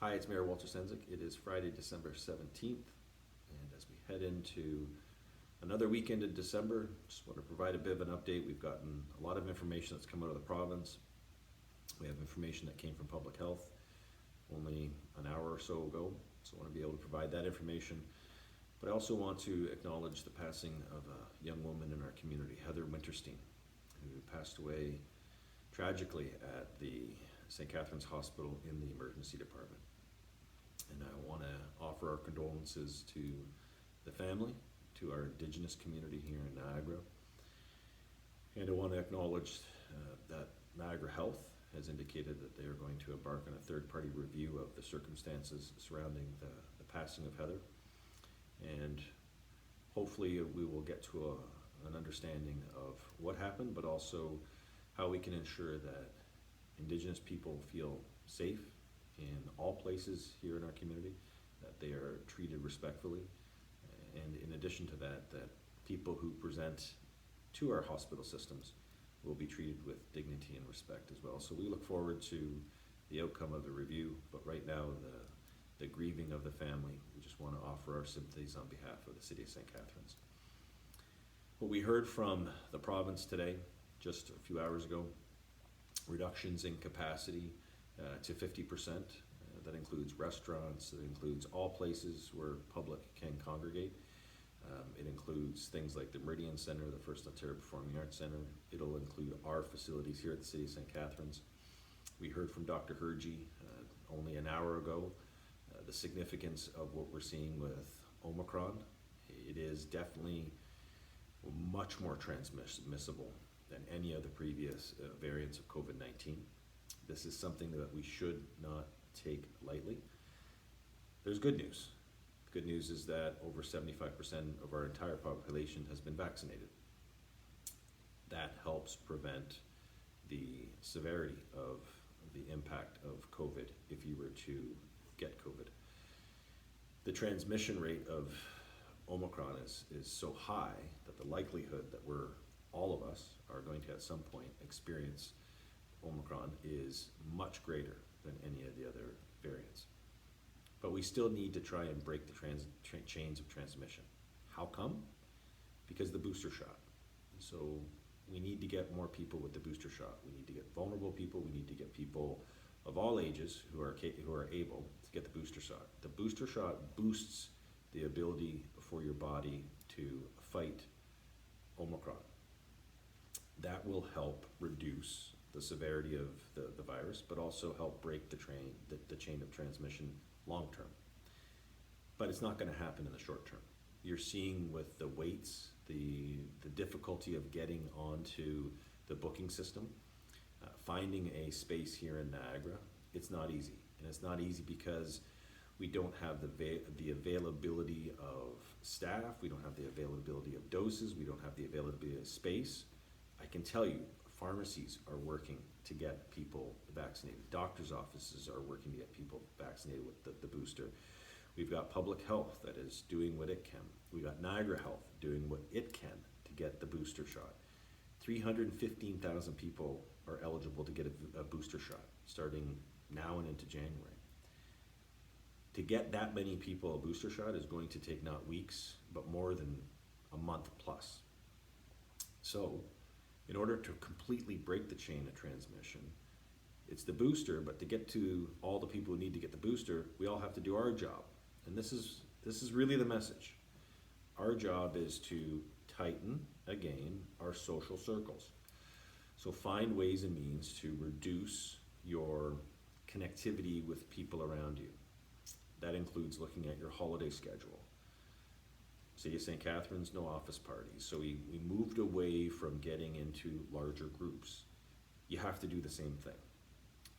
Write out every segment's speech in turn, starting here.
Hi, it's Mayor Walter Senzik. It is Friday, December 17th, and as we head into another weekend in December, just want to provide a bit of an update. We've gotten a lot of information that's come out of the province. We have information that came from public health only an hour or so ago, so I want to be able to provide that information. But I also want to acknowledge the passing of a young woman in our community, Heather Winterstein, who passed away tragically at the St. Catharines Hospital in the emergency department. And I want to offer our condolences to the family, to our Indigenous community here in Niagara. And I want to acknowledge that Niagara Health has indicated that they are going to embark on a third-party review of the circumstances surrounding the passing of Heather. And hopefully we will get to an understanding of what happened, but also how we can ensure that Indigenous people feel safe in all places here in our community, that they are treated respectfully, and in addition to that, that people who present to our hospital systems will be treated with dignity and respect as well. So we look forward to the outcome of the review, but right now the grieving of the family, we just want to offer our sympathies on behalf of the City of St. Catharines. What we heard from the province today, just a few hours ago, reductions in capacity to 50%. That includes restaurants, it includes all places where public can congregate. It includes things like the Meridian Center, the First Ontario Performing Arts Center. It'll include our facilities here at the City of St. Catharines. We heard from Dr. Hergy only an hour ago the significance of what we're seeing with Omicron. It is definitely much more transmissible than any of the previous variants of COVID-19. This is something that we should not take lightly. There's good news. Good news is that over 75% of our entire population has been vaccinated. That helps prevent the severity of the impact of COVID if you were to get COVID. The transmission rate of Omicron is so high that the likelihood that all of us are going to at some point experience Omicron is much greater than any of the other variants. But we still need to try and break the chains of transmission. How come? Because the booster shot. So we need to get more people with the booster shot. We need to get vulnerable people. We need to get people of all ages who are able to get the booster shot. The booster shot boosts the ability for your body to fight Omicron. That will help reduce the severity of the virus, but also help break the chain of transmission long term. But it's not going to happen in the short term. You're seeing with the waits, the difficulty of getting onto the booking system, finding a space here in Niagara, it's not easy. And it's not easy because we don't have the availability of staff, we don't have the availability of doses, we don't have the availability of space. I can tell you, pharmacies are working to get people vaccinated. Doctors' offices are working to get people vaccinated with the booster. We've got public health that is doing what it can. We've got Niagara Health doing what it can to get the booster shot. 315,000 people are eligible to get a booster shot starting now and into January. To get that many people a booster shot is going to take not weeks, but more than a month plus. So, in order to completely break the chain of transmission, it's the booster, but to get to all the people who need to get the booster, we all have to do our job. And this is really the message. Our job is to tighten, again, our social circles. So find ways and means to reduce your connectivity with people around you. That includes looking at your holiday schedule. City of St. Catharines, no office parties. So we moved away from getting into larger groups. You have to do the same thing.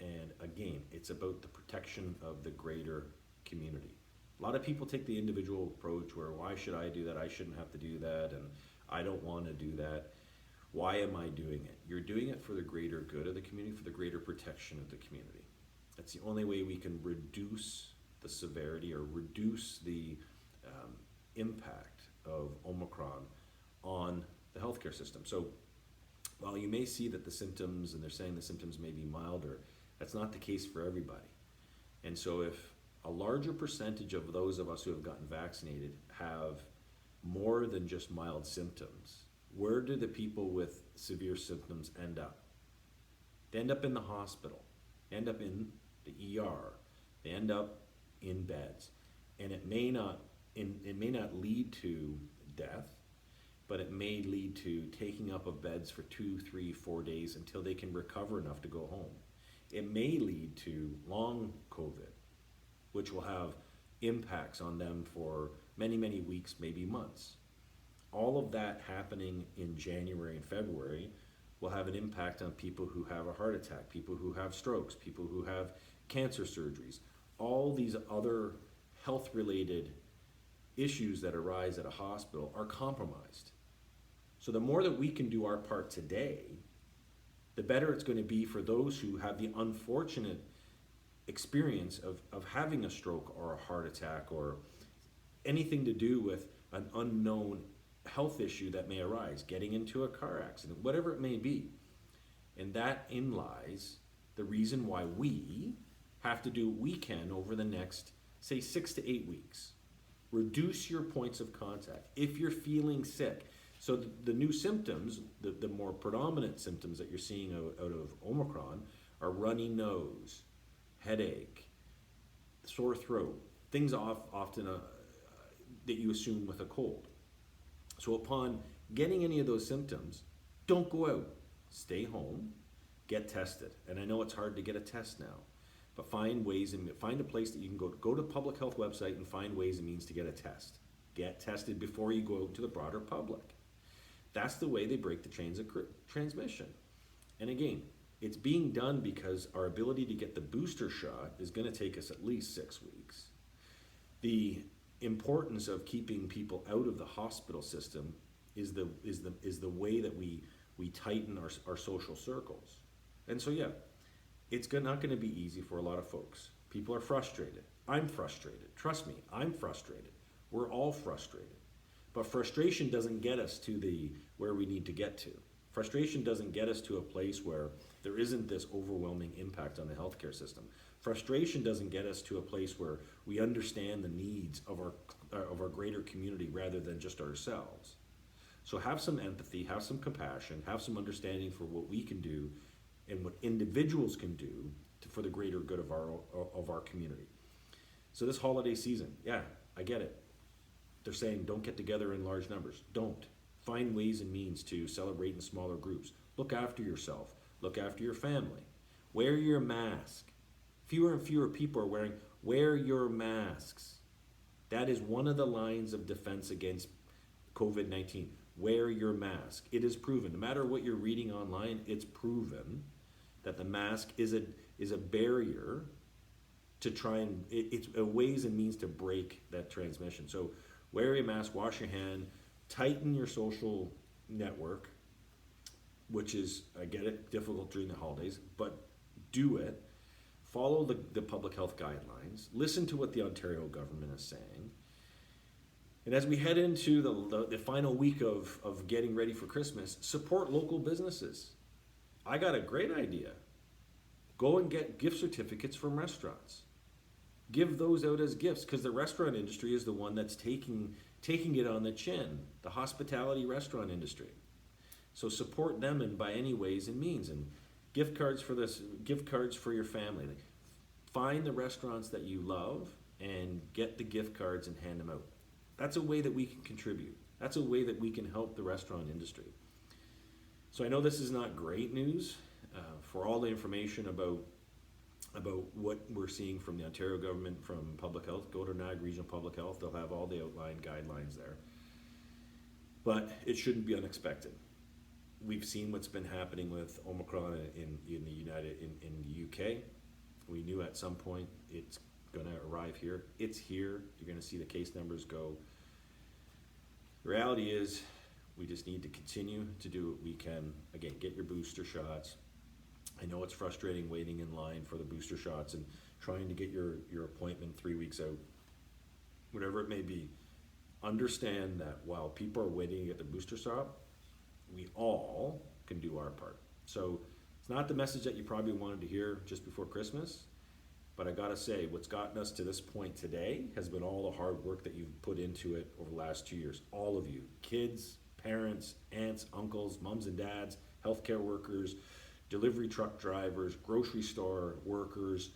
And again, it's about the protection of the greater community. A lot of people take the individual approach where, why should I do that? I shouldn't have to do that, and I don't want to do that. Why am I doing it? You're doing it for the greater good of the community, for the greater protection of the community. That's the only way we can reduce the severity or reduce the impact of Omicron on the healthcare system. So while you may see that the symptoms, and they're saying the symptoms may be milder, that's not the case for everybody. And so if a larger percentage of those of us who have gotten vaccinated have more than just mild symptoms. Where do the people with severe symptoms end up? They end up in the hospital, they end up in the ER, they end up in beds. And it may not lead to death, but it may lead to taking up of beds for 2, 3, 4 days until they can recover enough to go home. It may lead to long COVID, which will have impacts on them for many, many weeks, maybe months. All of that happening in January and February will have an impact on people who have a heart attack, people who have strokes, people who have cancer surgeries, all these other health-related issues that arise at a hospital are compromised. So the more that we can do our part today, the better it's going to be for those who have the unfortunate experience of having a stroke or a heart attack or anything to do with an unknown health issue that may arise, getting into a car accident, whatever it may be. And that in lies the reason why we have to do what we can over the next, say, 6 to 8 weeks. Reduce your points of contact. If you're feeling sick, so the new symptoms, the more predominant symptoms that you're seeing out of Omicron are runny nose, headache, sore throat, things often that you assume with a cold. So upon getting any of those symptoms, don't go out. Stay home, get tested. And I know it's hard to get a test now, but find ways and find a place that you can go to the public health website and find ways and means to get a test. Get tested before you go out to the broader public. That's the way they break the chains of transmission. And again, it's being done because our ability to get the booster shot is going to take us at least 6 weeks. The importance of keeping people out of the hospital system is the way that we tighten our social circles. And so yeah, it's not going to be easy for a lot of folks. People are frustrated. I'm frustrated. Trust me, I'm frustrated. We're all frustrated. But frustration doesn't get us to where we need to get to. Frustration doesn't get us to a place where there isn't this overwhelming impact on the healthcare system. Frustration doesn't get us to a place where we understand the needs of our greater community rather than just ourselves. So have some empathy, have some compassion, have some understanding for what we can do and what individuals can do for the greater good of our community. So this holiday season, yeah, I get it. They're saying don't get together in large numbers. Don't. Find ways and means to celebrate in smaller groups. Look after yourself. Look after your family. Wear your mask. Fewer and fewer people are wear your masks. That is one of the lines of defense against COVID-19. Wear your mask. It is proven. No matter what you're reading online, it's proven that the mask is a barrier to try and, it's a ways and means to break that transmission. So wear your mask, wash your hand, tighten your social network, which is, I get it, difficult during the holidays, but do it. Follow the public health guidelines. Listen to what the Ontario government is saying. And as we head into the final week of getting ready for Christmas, support local businesses. I got a great idea. Go and get gift certificates from restaurants. Give those out as gifts because the restaurant industry is the one that's taking it on the chin, the hospitality restaurant industry. So support them in by any ways and means, and gift cards for your family. Like, find the restaurants that you love and get the gift cards and hand them out. That's a way that we can contribute. That's a way that we can help the restaurant industry. So I know this is not great news. For all the information about what we're seeing from the Ontario government, from public health, go to NAG Regional Public Health. They'll have all the outlined guidelines there. But it shouldn't be unexpected. We've seen what's been happening with Omicron in the UK. We knew at some point it's going to arrive here. It's here. You're going to see the case numbers go. The reality is we just need to continue to do what we can. Again, get your booster shots. I know it's frustrating waiting in line for the booster shots and trying to get your appointment 3 weeks out. Whatever it may be, understand that while people are waiting to get the booster shot, we all can do our part. So it's not the message that you probably wanted to hear just before Christmas, But I gotta say, what's gotten us to this point today has been all the hard work that you've put into it over the last 2 years. All of you, kids, parents, aunts, uncles, mums and dads, healthcare workers, delivery truck drivers, grocery store workers.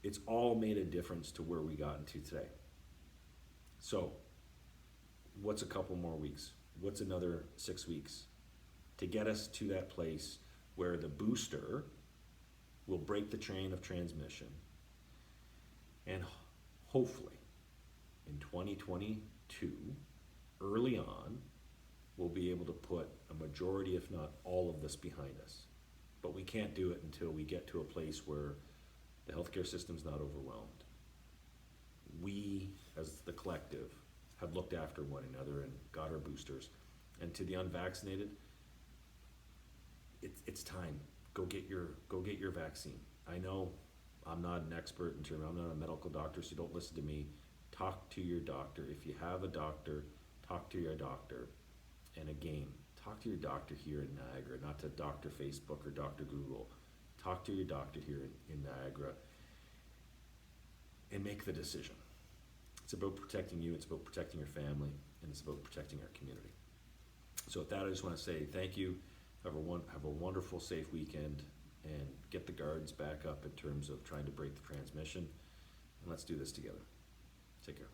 It's all made a difference to where we got into today. So, what's a couple more weeks? What's another 6 weeks to get us to that place where the booster will break the chain of transmission, and hopefully in 2022, early on, we'll be able to put a majority, if not all of this behind us. But we can't do it until we get to a place where the healthcare system's not overwhelmed. We, as the collective, have looked after one another and got our boosters. And to the unvaccinated, it's time. Go get your vaccine. I know I'm not an expert in terms, I'm not a medical doctor, so don't listen to me. Talk to your doctor. If you have a doctor, talk to your doctor. And again, talk to your doctor here in Niagara, not to Dr. Facebook or Dr. Google. Talk to your doctor here in Niagara and make the decision. It's about protecting you, it's about protecting your family, and it's about protecting our community. So with that, I just want to say thank you. Have a wonderful, safe weekend, and get the guards back up in terms of trying to break the transmission. And let's do this together. Take care.